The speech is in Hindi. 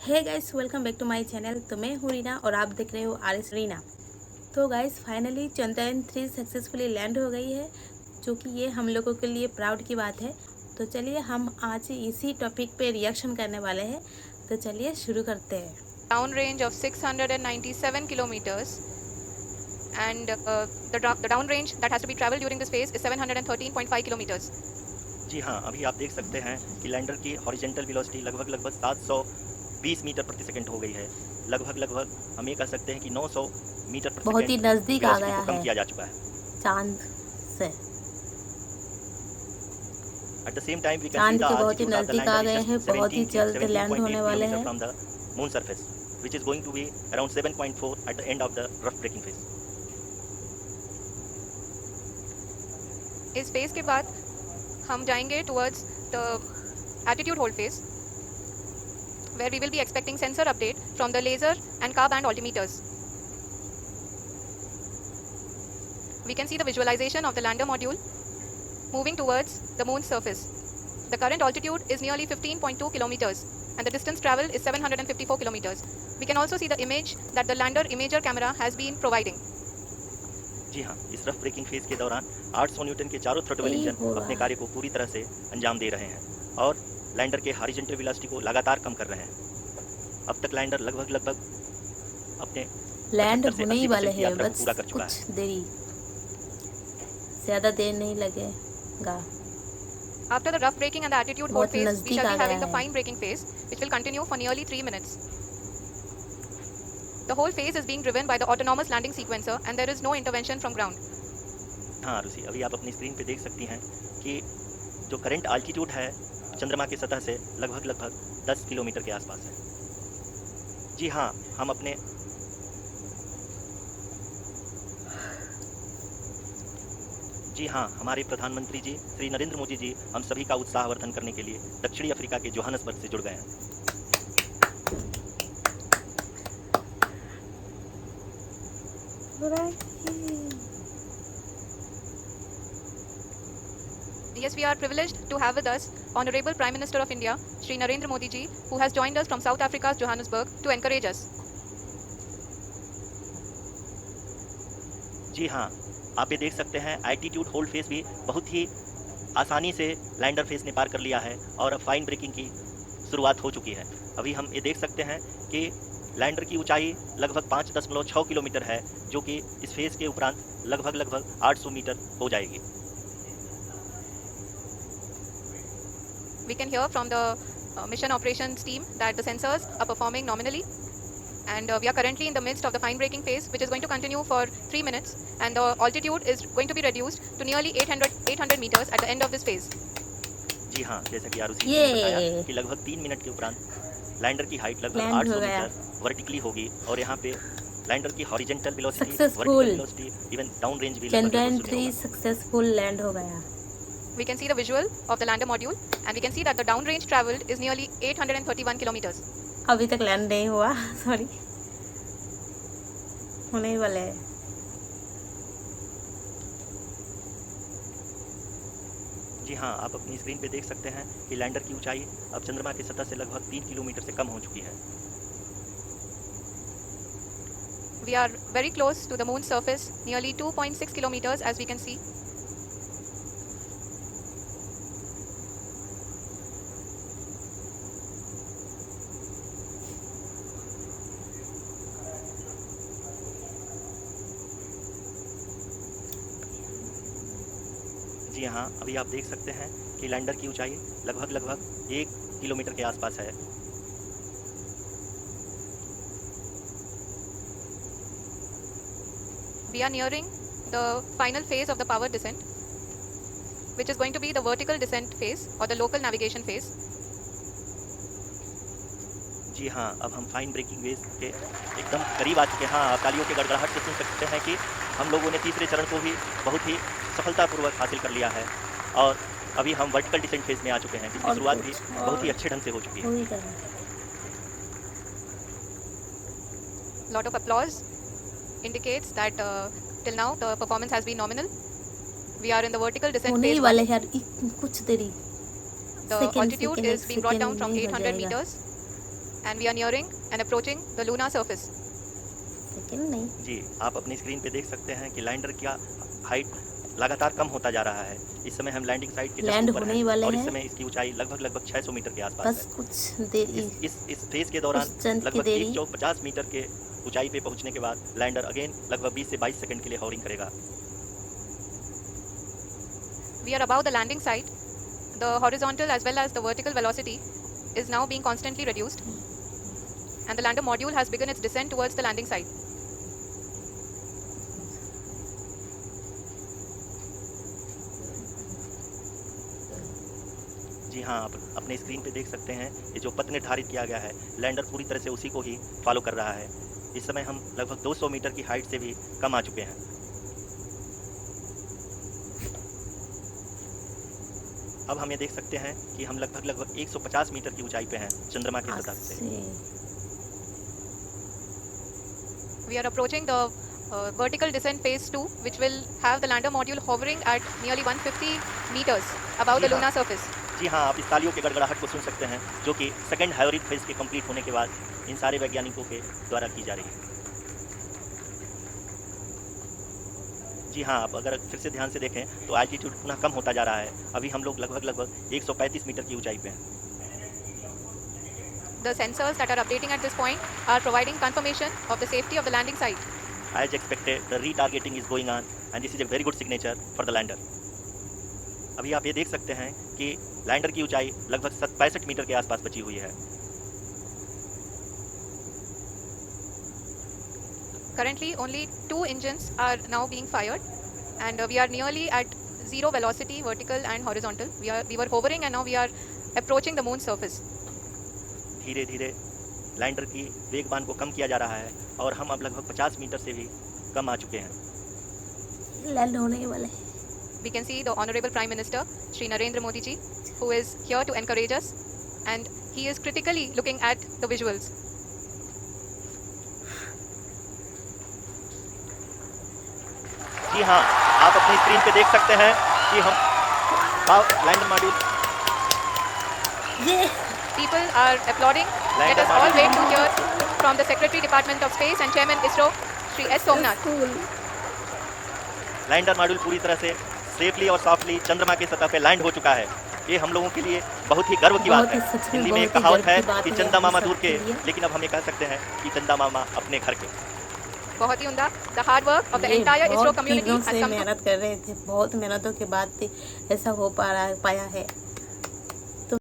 Hey guys, welcome back to my channel. तो मैं हूँ रीना और आप देख रहे हो आर एस रीना। तो guys, finally Chandrayaan 3 successfully land हो गई है, जो कि ये हम लोगों के लिए प्राउड की बात है। तो चलिए हम आज इसी टॉपिक पे रिएक्शन करने वाले हैं। तो चलिए शुरू करते हैं। Down range of 697 kilometers, and the down range that has to be traveled during this phase is 713.5 kilometers. जी हाँ, अभी आप देख सकते हैं कि लैंडर की हॉरिजेंटल वेलोसिटी लगभग 720 मीटर प्रति सेकंड हो गई है। लगभग हम ये कह सकते हैं कि 900 मीटर प्रति बहुत ही सेकंड नज़दीक आ वेलोसिटी गया को कम है किया जा चुका है। चांद से। At the same time we can see चांद द के बहुत ही altitude of the नज़दीक आ लैंडर गए is हैं, just बहुत ही 17 जल्द लैंड 17.8 होने वाले किलोमीटर हैं। from the moon surface, which is going to be around 7.4 at the end of the rough braking phase. इस phase के बाद हम जाएंगे towards the attitude hold phase, where we will be expecting sensor update from the laser and car band altimeters. We can see the visualization of the lander module moving towards the moon's surface. The current altitude is nearly 15.2 kilometers and the distance traveled is 754 kilometers. We can also see the image that the lander imager camera has been providing. जी हाँ, इस रफ ब्रेकिंग फेज के दौरान 800 न्यूटन के चारों थ्रोटल यही इंजन होगा। अपने कार्य को पूरी तरह से अंजाम दे रहे हैं और लैंडर के हॉरिजॉन्टल वेलोसिटी को लगातार कम कर रहे हैं। अब तक लैंडर लगभग अपने लैंड 75 से होने ही 80% वाले की हैं, यात्रा को बस पूरा कर चुका कुछ है। देरी, ज़्यादा देर नहीं लगेगा। After the rough braking and the attitude hold बहुत phase, we नज़दीक shall आ be गया having the है। fine braking phase, which will continue for nearly 3 minutes. The whole phase is being driven by the autonomous landing sequencer and there is no intervention from ground. हाँ रुचि, अभी आप अपनी स्क्रीन पे देख सकती हैं कि जो करंट आल्टीट्यूड है चंद्रमा की सतह से लगभग 10 किलोमीटर के आसपास है। जी हाँ, हमारे प्रधानमंत्री जी श्री नरेंद्र मोदी जी हम सभी का उत्साहवर्धन करने के लिए दक्षिणी अफ्रीका के जोहान्सबर्ग से जुड़ गए हैं। Yes, we are privileged to have with us Honorable Prime Minister of India, Shri Narendra Modi ji, who has joined us from South Africa's Johannesburg to encourage us. जी हाँ, आप ये देख सकते हैं एल्टीट्यूड होल्ड फेस भी बहुत ही आसानी से लैंडर फेस ने पार कर लिया है और अब फाइन ब्रेकिंग की शुरुआत हो चुकी है। अभी हम ये देख सकते हैं कि लैंडर की ऊंचाई लगभग 5.6 किलोमीटर है, जो कि इस फेस के उपरांत लगभग 800 मीटर हो जाएगी। We can hear from the mission operations team that the sensors are performing nominally, and we are currently in the midst of the fine braking phase, which is going to continue for 3 minutes, and the altitude is going to be reduced to nearly 800 meters at the end of this phase. जी हाँ, जैसा कि आरुषि जी ने बताया कि लगभग 3 मिनट के उपरांत लैंडर की हाइट लगभग 800 मीटर वर्टिकली होगी और यहाँ पे लैंडर की horizontal velocity, vertical velocity, even down range भी चंद्रयान 3 सक्सेसफुल लैंड हो गया। We can see the visual of the lander module, and we can see that the down range traveled is nearly 831 kilometers. अभी तक लैंड नहीं हुआ, सॉरी, होने ही वाले हैं। जी हाँ, आप अपनी स्क्रीन पे देख सकते हैं कि लैंडर की ऊंचाई अब चंद्रमा की सतह से लगभग 3 किलोमीटर से कम हो चुकी है। We are very close to the moon's surface, nearly 2.6 kilometers as we can see. जी हाँ, अभी आप देख सकते हैं कि लैंडर की ऊंचाई लगभग 1 किलोमीटर के आसपास है। We are nearing the final phase of the power descent, which is going to be the vertical descent phase or the local navigation phase. जी हाँ, अब हम फाइन ब्रेकिंग वेज के एकदम करीब आ चुके हैं। हाँ, आप तालियों के गड़गड़ाहट से सुन सकते हैं कि हम लोगों ने तीसरे चरण को भी बहुत ही सफलतापूर्वक हासिल कर लिया है और अभी हम वर्टिकल डिसेंट फेज में आ चुके हैं, जिसकी शुरुआत भी बहुत ही अच्छे ढंग से हो चुकी है। Lot of applause indicates that till now the performance has been nominal. We are in the vertical descent phase. वाले हैं कुछ देरी। The altitude is being brought down from 800 meters. and we are nearing and approaching the lunar surface. Second नहीं, जी, आप अपनी स्क्रीन पे देख सकते हैं कि लैंडर का हाइट लगातार कम होता जा रहा है। इस समय हम लैंडिंग साइट के लैंड जस्ट ऊपर होने ही हैं वाले और इस हैं। समय इसकी ऊंचाई लगभग 600 मीटर के आसपास बस है। कुछ देर इस फेज के दौरान कुछ चंद की लगभग देरी। 150 मीटर के ऊंचाई पे पहुंचने के बाद लैंडर अगेन लगभग 20 से 22 सेकंड के लिए हॉवरिंग करेगा। We are above the landing site. The horizontal as well as the vertical velocity is now being constantly reduced, and the lander module has begun its descent towards the landing site. जी हाँ, आप अपने स्क्रीन पे देख सकते हैं ये जो पथ निर्धारित किया गया है, लैंडर पूरी तरह से उसी को ही फॉलो कर रहा है। इस समय हम लगभग 200 मीटर की हाइट से भी कम आ चुके हैं। अब हम ये देख सकते हैं कि हम लगभग 150 मीटर की ऊंचाई पे हैं चंद्रमा की सतह से। We are approaching the vertical descent phase 2, which will have the lander module hovering at nearly 150 meters above the Yeah. lunar surface. जी हाँ, आप इस तालियों के गड़गड़ाहट को सुन सकते हैं जो कि सेकंड हाइब्रिड फेज के कंप्लीट होने के बाद इन सारे वैज्ञानिकों के द्वारा की जा रही है। जी हाँ, आप अगर फिर से ध्यान से देखें तो एल्टीट्यूड पुनः कम होता जा रहा है। अभी हम लोग लगभग 135 मीटर की ऊंचाई पे हैं। The sensors that are updating at this point are providing confirmation of the safety of the landing site. As expected, the retargeting is going on and this is a very good signature for the lander. अभी आप ये देख सकते हैं कि लैंडर की ऊंचाई लगभग 65 मीटर के आसपास बची हुई है। Currently, only 2 engines are now being fired, and we are nearly at zero velocity, vertical and horizontal. We were hovering, and now we are approaching the moon's surface. धीरे धीरे लैंडर की वेगमान को कम किया जा रहा है और हम अब लगभग 50 मीटर से भी कम आ चुके हैं। लैंड होने वाले हैं। We can see the Honorable Prime Minister, Shri Narendra Modi ji, who is here to encourage us, and he is critically looking at the visuals. जी हाँ, आप अपनी स्क्रीन पे देख सकते हैं कि हम लैंडर मॉड्यूल ये People are applauding. Let us all wait to hear from the Secretary Department of Space and Chairman ISRO, Shri S. Somnath. Lander module पूरी तरह से सेफली और सॉफ्टली चंद्रमा की सतह पे लैंड हो चुका है। ये हम लोगों के लिए बहुत ही गर्व की बात है। हिंदी में एक कहावत है कि चंदा मामा दूर के, लेकिन अब हम ये कह सकते हैं कि चंदा मामा अपने घर के। बहुत ही उम्दा. The hard work of the entire ISRO community has come to मेहनत कर रहे थे, बहुत मेहनतों के बाद ऐसा हो पाया है।